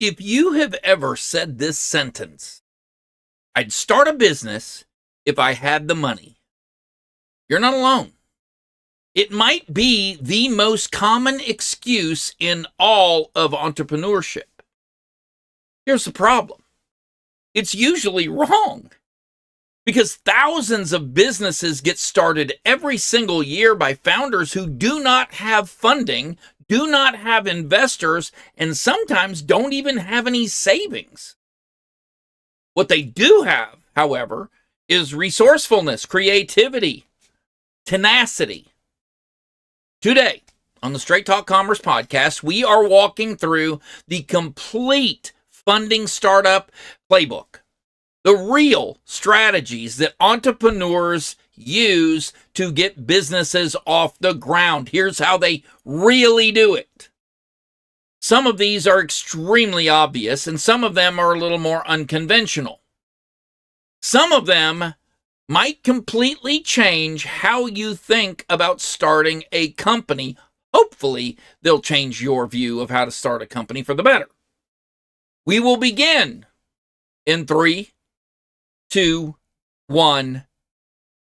If you have ever said this sentence, I'd start a business if I had the money, you're not alone. It might be the most common excuse in all of entrepreneurship. Here's the problem. It's usually wrong because thousands of businesses get started every single year by founders who do not have funding, do not have investors, and sometimes don't even have any savings. What they do have, however, is resourcefulness, creativity, tenacity. Today, on the Straight Talk Commerce podcast, we are walking through the complete funding startup playbook, the real strategies that entrepreneurs use to get businesses off the ground. Here's how they really do it. Some of these are extremely obvious, and some of them are a little more unconventional. Some of them might completely change how you think about starting a company. Hopefully, they'll change your view of how to start a company for the better. We will begin in 3, 2, 1.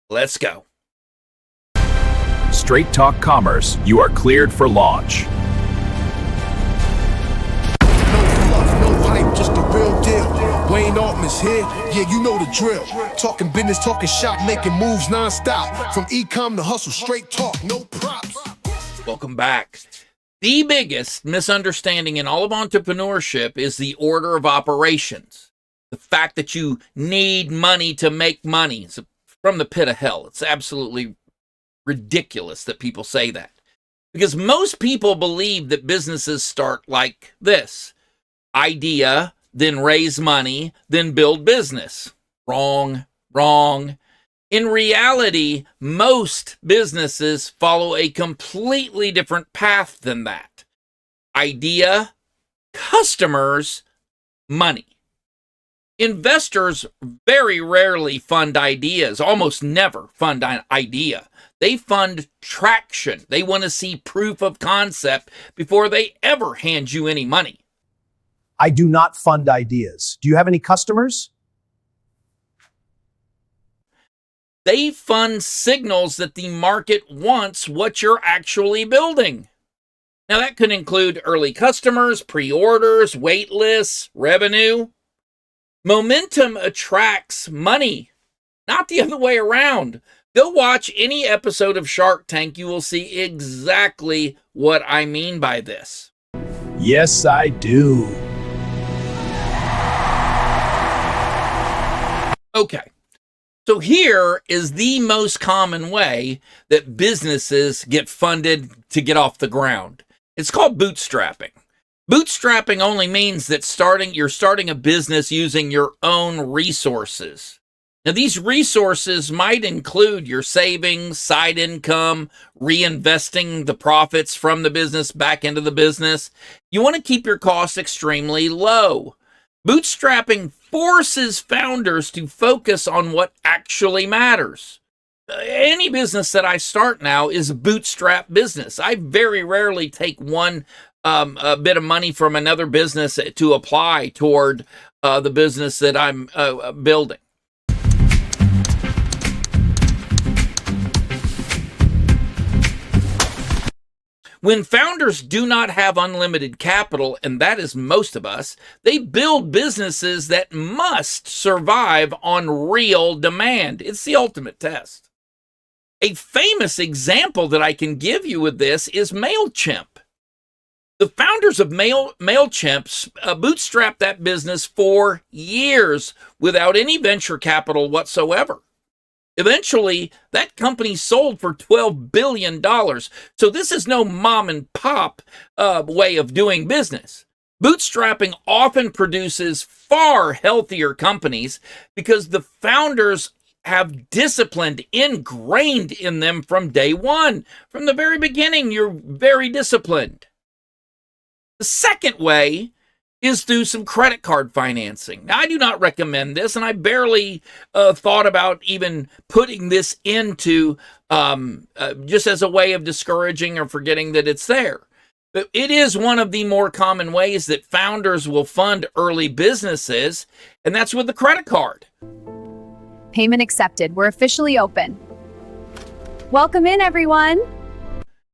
Let's go. Straight Talk Commerce, you are cleared for launch. Just the real deal. Wayne Altman's here, yeah, you know the drill. Talking business, talking shop, making moves non-stop. From e-com to hustle, straight talk, no props. Welcome back. The biggest misunderstanding in all of entrepreneurship is the order of operations. The fact that you need money to make money. It's from the pit of hell. It's absolutely ridiculous that people say that. Because most people believe that businesses start like this. Idea, then raise money, then build business. Wrong. In reality, most businesses follow a completely different path than that. Idea, customers, money. Investors very rarely fund ideas, almost never fund an idea. They fund traction. They want to see proof of concept before they ever hand you any money. I do not fund ideas. Do you have any customers? They fund signals that the market wants what you're actually building. Now, that could include early customers, pre-orders, wait lists, revenue. Momentum attracts money, not the other way around. Go watch any episode of Shark Tank. You will see exactly what I mean by this. Yes, I do. Okay, so here is the most common way that businesses get funded to get off the ground. It's called bootstrapping. Bootstrapping only means that you're starting a business using your own resources. Now, these resources might include your savings, side income, reinvesting the profits from the business back into the business. You want to keep your costs extremely low. Bootstrapping forces founders to focus on what actually matters. Any business that I start now is a bootstrap business. I very rarely take one a bit of money from another business to apply toward the business that I'm building. When founders do not have unlimited capital, and that is most of us, they build businesses that must survive on real demand. It's the ultimate test. A famous example that I can give you with this is MailChimp. The founders of MailChimp bootstrapped that business for years without any venture capital whatsoever. Eventually, that company sold for $12 billion. So this is no mom and pop way of doing business. Bootstrapping often produces far healthier companies because the founders have discipline ingrained in them from day one. From the very beginning, you're very disciplined. The second way is through some credit card financing. Now, I do not recommend this, and I barely thought about even putting this into just as a way of discouraging or forgetting that it's there. But it is one of the more common ways that founders will fund early businesses, and that's with the credit card. Payment accepted. We're officially open. Welcome in, everyone.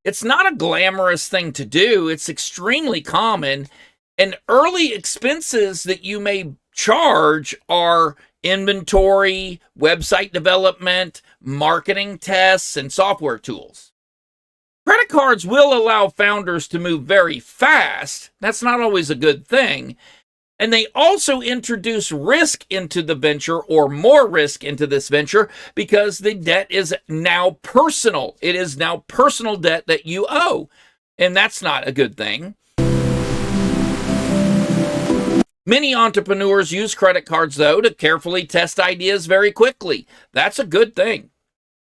It's not a glamorous thing to do. It's extremely common, and early expenses that you may charge are inventory, website development, marketing tests, and software tools. Credit cards will allow founders to move very fast. That's not always a good thing. And they also introduce risk into the venture, or more risk into this venture, because the debt is now personal. It is now personal debt that you owe. And that's not a good thing. Many entrepreneurs use credit cards, though, to carefully test ideas very quickly. That's a good thing.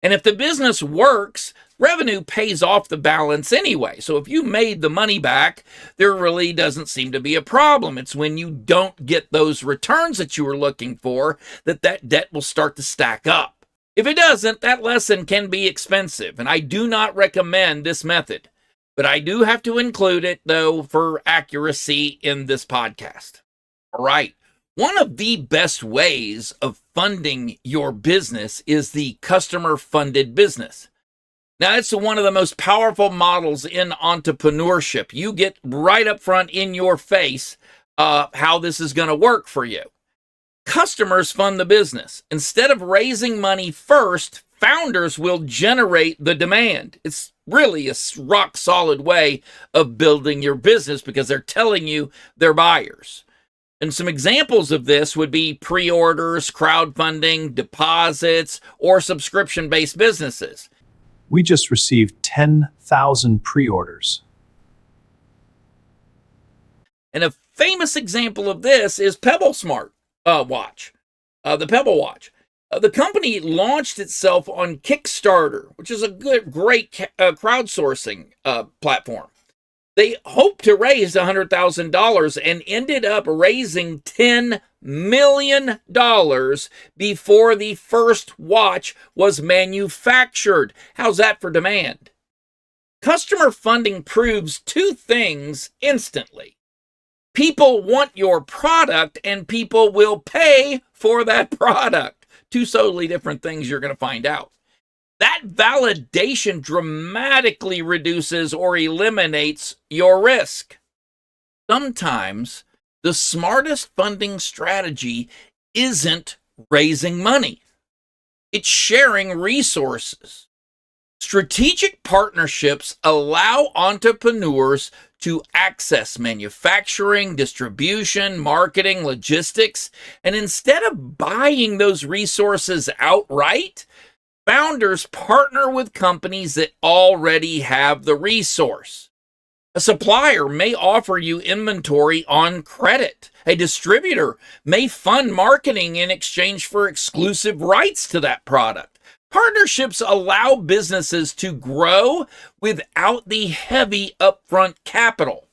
And if the business works, revenue pays off the balance anyway. So if you made the money back, there really doesn't seem to be a problem. It's when you don't get those returns that you were looking for that debt will start to stack up. If it doesn't, that lesson can be expensive, and I do not recommend this method. But I do have to include it, though, for accuracy in this podcast. All right. One of the best ways of funding your business is the customer-funded business. Now, it's one of the most powerful models in entrepreneurship. You get right up front in your face how this is going to work for you. Customers fund the business. Instead of raising money first, founders will generate the demand. It's really a rock-solid way of building your business because they're telling you they're buyers. And some examples of this would be pre-orders, crowdfunding, deposits, or subscription-based businesses. We just received 10,000 pre-orders. And a famous example of this is Pebble Smart watch, the Pebble watch. The company launched itself on Kickstarter, which is a great crowdsourcing platform. They hoped to raise $100,000 and ended up raising $10 million before the first watch was manufactured. How's that for demand? Customer funding proves two things instantly. People want your product, and people will pay for that product. Two totally different things you're going to find out. That validation dramatically reduces or eliminates your risk. Sometimes the smartest funding strategy isn't raising money. It's sharing resources. Strategic partnerships allow entrepreneurs to access manufacturing, distribution, marketing, logistics, and instead of buying those resources outright, founders partner with companies that already have the resource. A supplier may offer you inventory on credit. A distributor may fund marketing in exchange for exclusive rights to that product. Partnerships allow businesses to grow without the heavy upfront capital.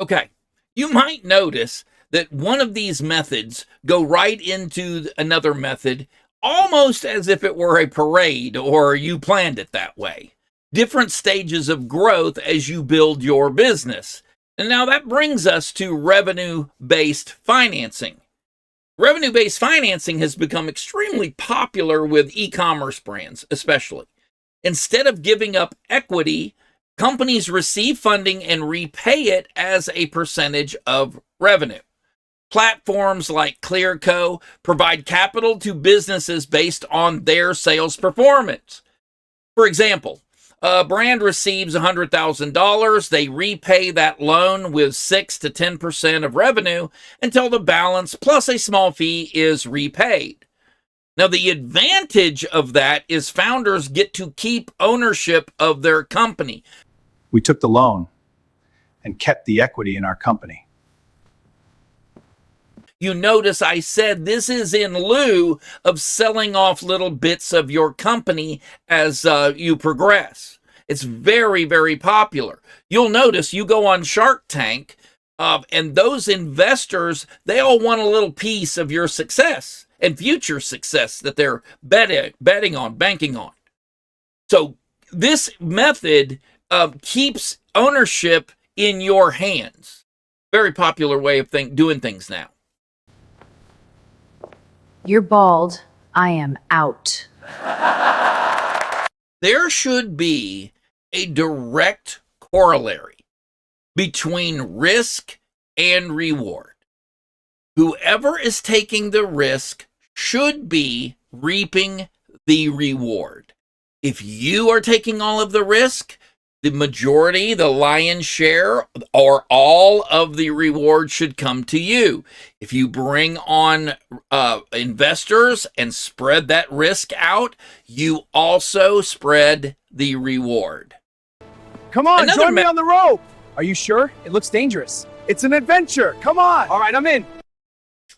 Okay, you might notice that one of these methods go right into another method, almost as if it were a parade or you planned it that way. Different stages of growth as you build your business. And now that brings us to revenue-based financing. Revenue-based financing has become extremely popular with e-commerce brands, especially. Instead of giving up equity, companies receive funding and repay it as a percentage of revenue. Platforms like Clearco provide capital to businesses based on their sales performance. For example, a brand receives $100,000. They repay that loan with 6 to 10% of revenue until the balance plus a small fee is repaid. Now, the advantage of that is founders get to keep ownership of their company. We took the loan and kept the equity in our company. You notice I said this is in lieu of selling off little bits of your company as you progress. It's very, very popular. You'll notice you go on Shark Tank, and those investors, they all want a little piece of your success and future success that they're betting on, banking on. So this method keeps ownership in your hands. Very popular way of doing things now. You're bald. I am out. There should be a direct corollary between risk and reward. Whoever is taking the risk should be reaping the reward. If you are taking all of the risk, the majority, the lion's share, or all of the reward should come to you. If you bring on investors and spread that risk out, you also spread the reward. Come on, join me on the rope. Are you sure? It looks dangerous. It's an adventure. Come on. All right, I'm in.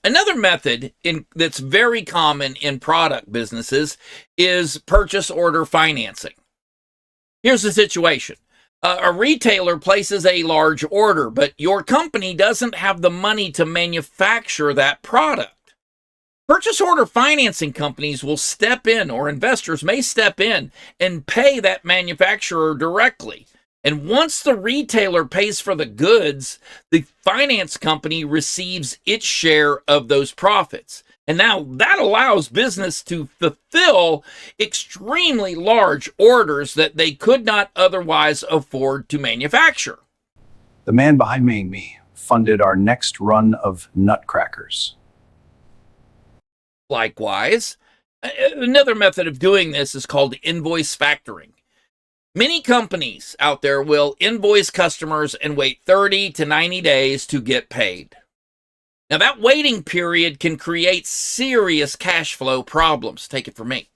Another method that's very common in product businesses is purchase order financing. Here's the situation. A retailer places a large order, but your company doesn't have the money to manufacture that product. Purchase order financing companies will step in, or investors may step in and pay that manufacturer directly. And once the retailer pays for the goods, the finance company receives its share of those profits. And now that allows business to fulfill extremely large orders that they could not otherwise afford to manufacture. The man behind me funded our next run of nutcrackers. Likewise, another method of doing this is called invoice factoring. Many companies out there will invoice customers and wait 30 to 90 days to get paid. Now, that waiting period can create serious cash flow problems. Take it from me.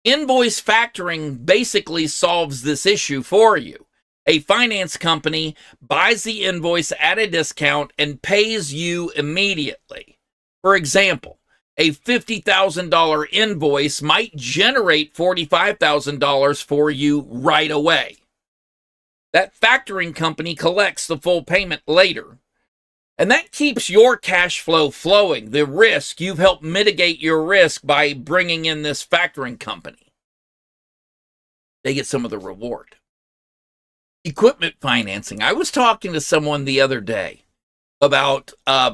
Invoice factoring basically solves this issue for you. A finance company buys the invoice at a discount and pays you immediately. For example, a $50,000 invoice might generate $45,000 for you right away. That factoring company collects the full payment later. And that keeps your cash flow flowing. The risk, you've helped mitigate your risk by bringing in this factoring company. They get some of the reward. Equipment financing. I was talking to someone the other day about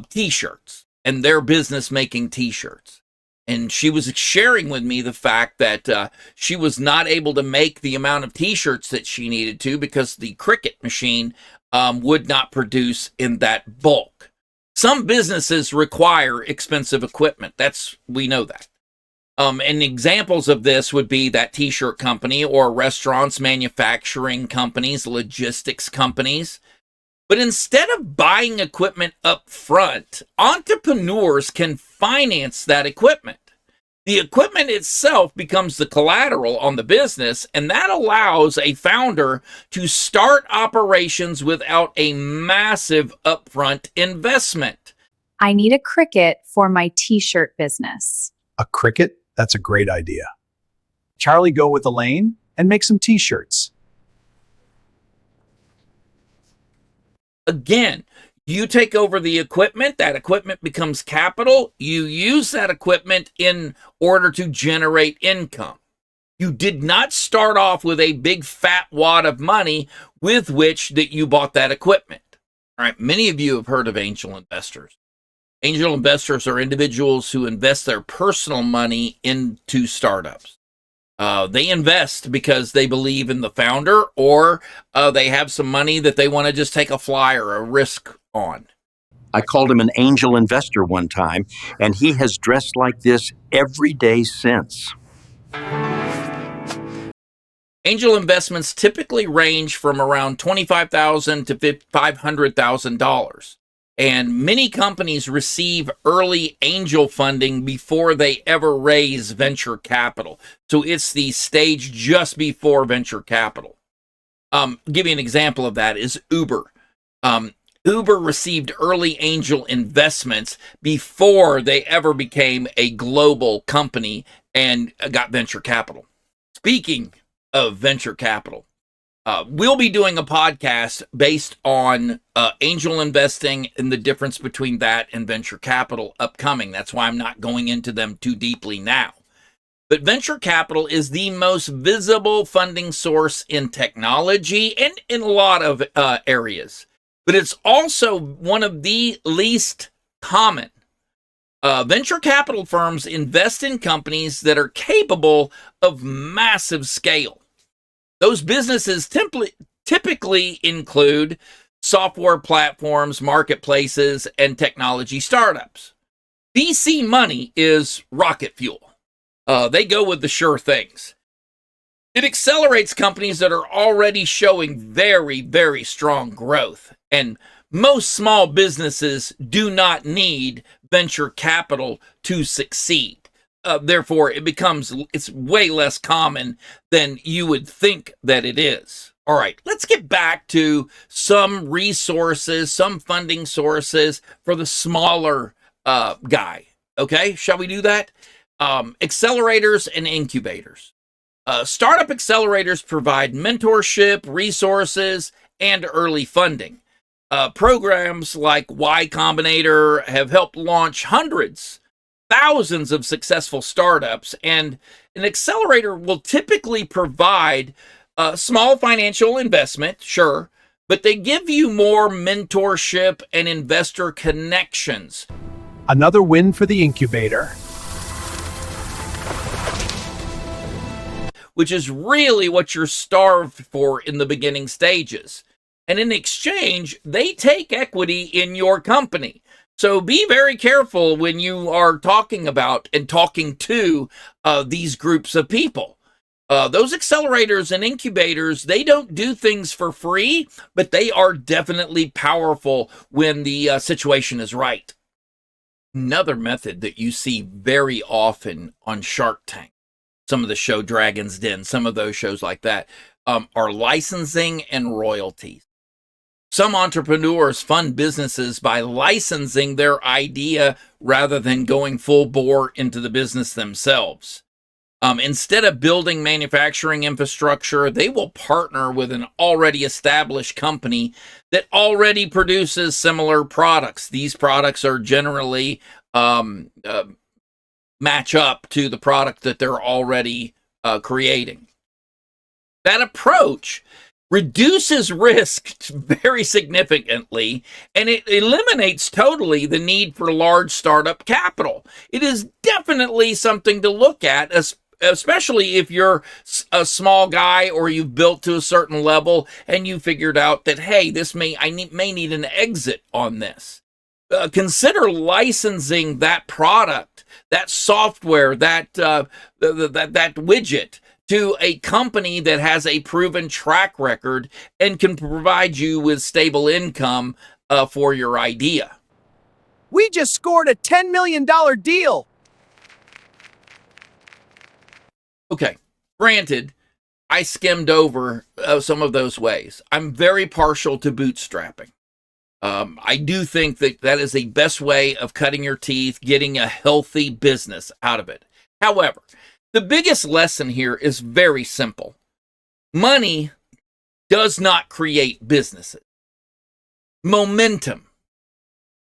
t-shirts and their business making t-shirts. And she was sharing with me the fact that she was not able to make the amount of t-shirts that she needed to because the Cricut machine would not produce in that bulk. Some businesses require expensive equipment. We know that. And examples of this would be that t-shirt company or restaurants, manufacturing companies, logistics companies. But instead of buying equipment up front, entrepreneurs can finance that equipment. The equipment itself becomes the collateral on the business, and that allows a founder to start operations without a massive upfront investment. I need a Cricut for my t-shirt business. A Cricut? That's a great idea. Charlie, go with Elaine and make some t-shirts. Again, you take over the equipment, that equipment becomes capital, you use that equipment in order to generate income. You did not start off with a big fat wad of money with which that you bought that equipment. All right, many of you have heard of angel investors. Angel investors are individuals who invest their personal money into startups. They invest because they believe in the founder, or they have some money that they want to just take a flyer, a risk on. I called him an angel investor one time, and he has dressed like this every day since. Angel investments typically range from around $25,000 to $500,000. And many companies receive early angel funding before they ever raise venture capital. So it's the stage just before venture capital. Give you an example of that is Uber. Uber received early angel investments before they ever became a global company and got venture capital. Speaking of venture capital, we'll be doing a podcast based on angel investing and the difference between that and venture capital upcoming. That's why I'm not going into them too deeply now. but venture capital is the most visible funding source in technology and in a lot of areas. But it's also one of the least common. Venture capital firms invest in companies that are capable of massive scale. Those businesses typically include software platforms, marketplaces, and technology startups. VC money is rocket fuel. They go with the sure things. It accelerates companies that are already showing very, very strong growth. And most small businesses do not need venture capital to succeed. Therefore, it's way less common than you would think that it is. All right, let's get back to some resources, some funding sources for the smaller guy. Okay, shall we do that? Accelerators and incubators. Startup accelerators provide mentorship, resources, and early funding. Programs like Y Combinator have helped launch thousands of successful startups, and an accelerator will typically provide a small financial investment, sure, but they give you more mentorship and investor connections. Another win for the incubator. Which is really what you're starved for in the beginning stages. And in exchange, they take equity in your company. So be very careful when you are talking about and talking to these groups of people. Those accelerators and incubators, they don't do things for free, but they are definitely powerful when the situation is right. Another method that you see very often on Shark Tank, some of the show Dragon's Den, some of those shows like that, are licensing and royalties. Some entrepreneurs fund businesses by licensing their idea rather than going full bore into the business themselves. Instead of building manufacturing infrastructure, they will partner with an already established company that already produces similar products. These products are generally match up to the product that they're already creating. That approach reduces risk very significantly, and it eliminates totally the need for large startup capital. It is definitely something to look at, especially if you're a small guy or you've built to a certain level and you figured out that, hey, I may need an exit on this. Consider licensing that product, that software, that widget to a company that has a proven track record and can provide you with stable income for your idea. We just scored a $10 million deal. Okay, granted, I skimmed over some of those ways. I'm very partial to bootstrapping. I do think that is the best way of cutting your teeth, getting a healthy business out of it. However, the biggest lesson here is very simple. Money does not create businesses. Momentum.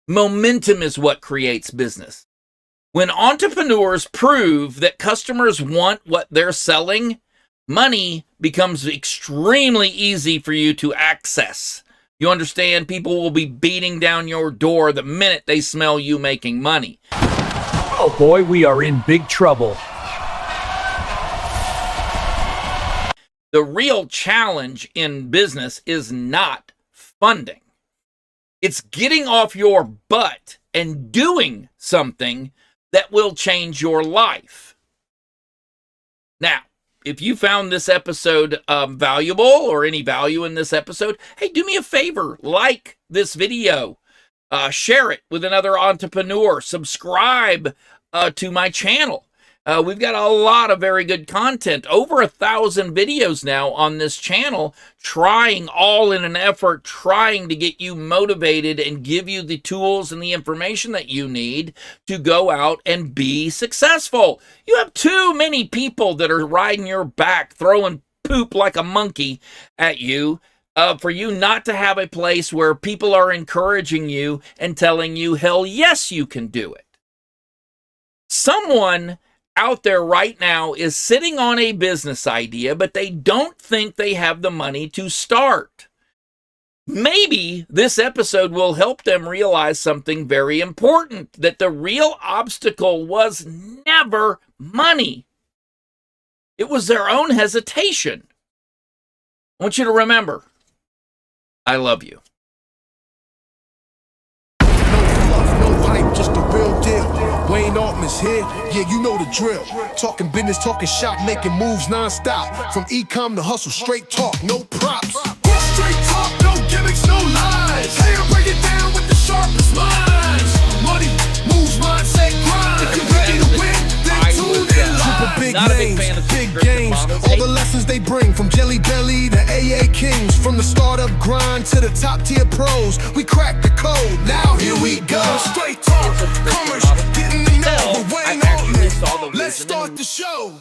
Momentum is what creates business. When entrepreneurs prove that customers want what they're selling, money becomes extremely easy for you to access. You understand? People will be beating down your door the minute they smell you making money. Oh boy, we are in big trouble. The real challenge in business is not funding. It's getting off your butt and doing something that will change your life. Now, if you found this episode valuable or any value in this episode, hey, do me a favor, like this video, share it with another entrepreneur, subscribe to my channel. We've got a lot of very good content, over 1,000 videos now on this channel, trying to get you motivated and give you the tools and the information that you need to go out and be successful. You have too many people that are riding your back, throwing poop like a monkey at you, for you not to have a place where people are encouraging you and telling you, hell yes, you can do it. Someone out there right now is sitting on a business idea, but they don't think they have the money to start. Maybe this episode will help them realize something very important, that the real obstacle was never money. It was their own hesitation. I want you to remember, I love you. Just the real deal. Wayne Altman's here, yeah, you know the drill. Talking business, talking shop, making moves non-stop. From e-com to hustle, straight talk, no props. Straight talk, no gimmicks, no lies. Hey, I break it down with the sharpest minds. Money moves, mindset, grind. If you're ready to win, then tune in live. Big names, big games, all the lessons they bring. From Jelly Belly to AA Kings. From the startup grind to the top tier pros, we crack the code, now here we go. Straight talk, commerce, getting to know the Wayne Altman. Let's start the show.